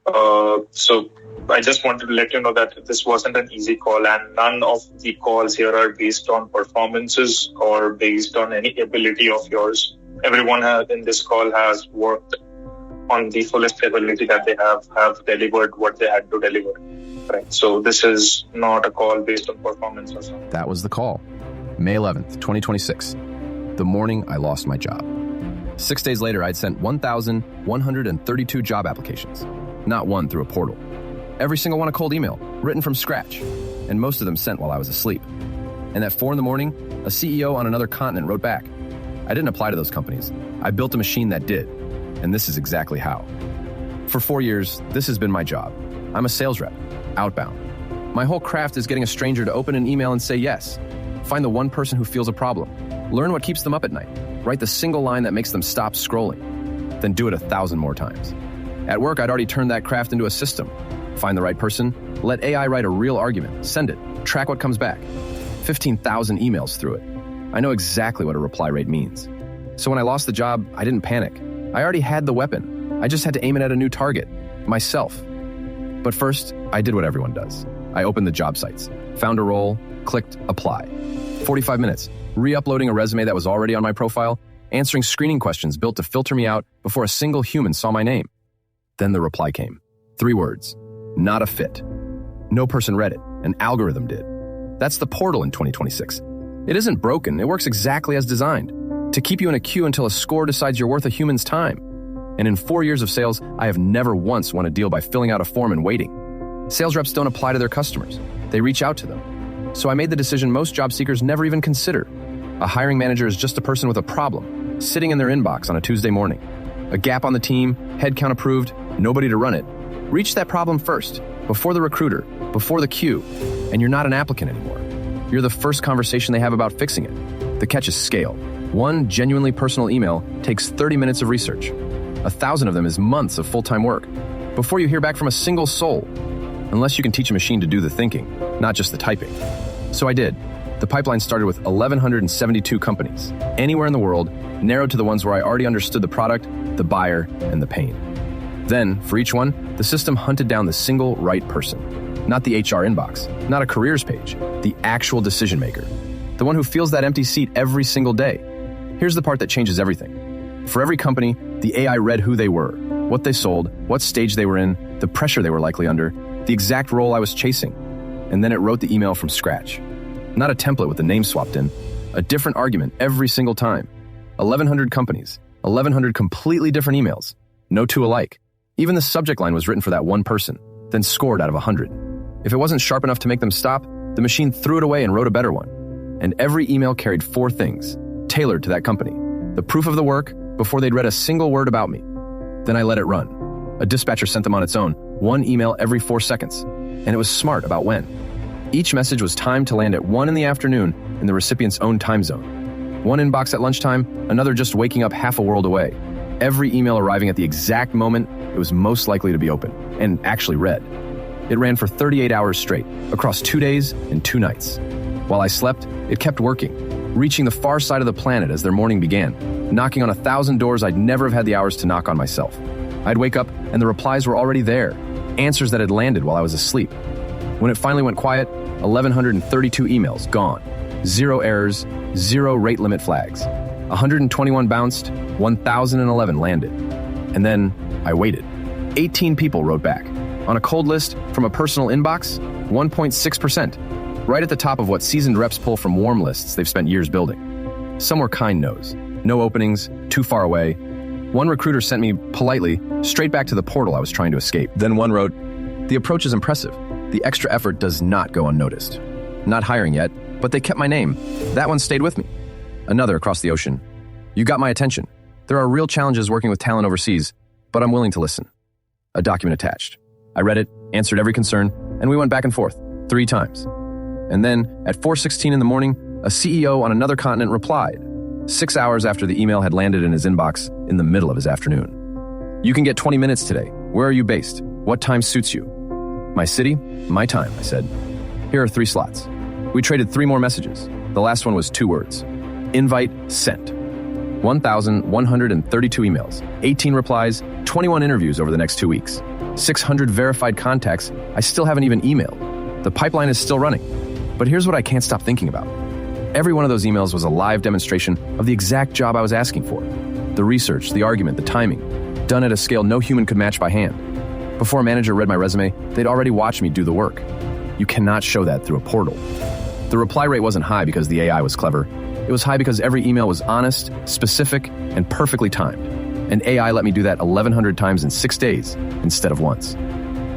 So I just wanted to let you know that this wasn't an easy call, and none of the calls here are based on performances or based on any ability of yours. Everyone in this call has worked on the fullest ability that they have delivered what they had to deliver. Right. So this is not a call based on performance or something. That was the call. May 11th, 2026. The morning I lost my job. 6 days later, I'd sent 1,132 job applications. Not one through a portal. Every single one a cold email, written from scratch. And most of them sent while I was asleep. And at 4 a.m, a CEO on another continent wrote back. I didn't apply to those companies. I built a machine that did. And this is exactly how. For 4 years, this has been my job. I'm a sales rep, outbound. My whole craft is getting a stranger to open an email and say yes. Find the one person who feels a problem. Learn what keeps them up at night. Write the single line that makes them stop scrolling. Then do it 1,000 more times. At work, I'd already turned that craft into a system. Find the right person, let AI write a real argument, send it, track what comes back. 15,000 emails through it. I know exactly what a reply rate means. So when I lost the job, I didn't panic. I already had the weapon. I just had to aim it at a new target, myself. But first, I did what everyone does. I opened the job sites, found a role, clicked apply. 45 minutes, re-uploading a resume that was already on my profile, answering screening questions built to filter me out before a single human saw my name. Then the reply came. 3 words. Not a fit. No person read it. An algorithm did. That's the portal in 2026. It isn't broken. It works exactly as designed. To keep you in a queue until a score decides you're worth a human's time. And in 4 years of sales, I have never once won a deal by filling out a form and waiting. Sales reps don't apply to their customers. They reach out to them. So I made the decision most job seekers never even consider. A hiring manager is just a person with a problem, sitting in their inbox on a Tuesday morning. A gap on the team, headcount approved, nobody to run it. Reach that problem first, before the recruiter, before the queue, and you're not an applicant anymore. You're the first conversation they have about fixing it. The catch is scale. One genuinely personal email takes 30 minutes of research. 1,000 of them is months of full-time work before you hear back from a single soul, unless you can teach a machine to do the thinking, not just the typing. So I did. The pipeline started with 1,172 companies, anywhere in the world, narrowed to the ones where I already understood the product, the buyer, and the pain. Then, for each one, the system hunted down the single right person. Not the HR inbox, not a careers page, the actual decision maker. The one who feels that empty seat every single day. Here's the part that changes everything. For every company, the AI read who they were, what they sold, what stage they were in, the pressure they were likely under, the exact role I was chasing. And then it wrote the email from scratch. Not a template with the name swapped in, a different argument every single time. 1,100 companies, 1,100 completely different emails, no two alike. Even the subject line was written for that one person, then scored out of 100. If it wasn't sharp enough to make them stop, the machine threw it away and wrote a better one. And every email carried 4 things, tailored to that company. The proof of the work before they'd read a single word about me. Then I let it run. A dispatcher sent them on its own, 1 email every 4 seconds. And it was smart about when. Each message was timed to land at 1 p.m. in the recipient's own time zone. One inbox at lunchtime, another just waking up half a world away. Every email arriving at the exact moment it was most likely to be opened, and actually read. It ran for 38 hours straight, across 2 days and 2 nights. While I slept, it kept working, reaching the far side of the planet as their morning began, knocking on 1,000 doors I'd never have had the hours to knock on myself. I'd wake up, and the replies were already there, answers that had landed while I was asleep. When it finally went quiet, 1,132 emails gone. 0 errors, 0 rate limit flags. 121 bounced, 1,011 landed. And then I waited. 18 people wrote back. On a cold list from a personal inbox, 1.6%. Right at the top of what seasoned reps pull from warm lists they've spent years building. Some were kind no's. No openings, too far away. One recruiter sent me, politely, straight back to the portal I was trying to escape. Then one wrote, "The approach is impressive. The extra effort does not go unnoticed. Not hiring yet, but they kept my name. That one stayed with me." Another across the ocean. "You got my attention. There are real challenges working with talent overseas, but I'm willing to listen." A document attached. I read it, answered every concern, and we went back and forth 3 times. And then, at 4:16 a.m, a CEO on another continent replied, 6 hours after the email had landed in his inbox in the middle of his afternoon. "You can get 20 minutes today. Where are you based? What time suits you?" "My city, my time," I said. "Here are 3 slots." We traded 3 more messages. The last one was 2 words. Invite sent. 1,132 emails, 18 replies, 21 interviews over the next 2 weeks, 600 verified contacts I still haven't even emailed. The pipeline is still running. But here's what I can't stop thinking about. Every one of those emails was a live demonstration of the exact job I was asking for. The research, the argument, the timing, done at a scale no human could match by hand. Before a manager read my resume, they'd already watched me do the work. You cannot show that through a portal. The reply rate wasn't high because the AI was clever. It was high because every email was honest, specific, and perfectly timed. And AI let me do that 1,100 times in 6 days instead of once.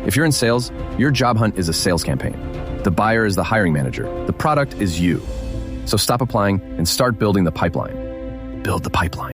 If you're in sales, your job hunt is a sales campaign. The buyer is the hiring manager. The product is you. So stop applying and start building the pipeline. Build the pipeline.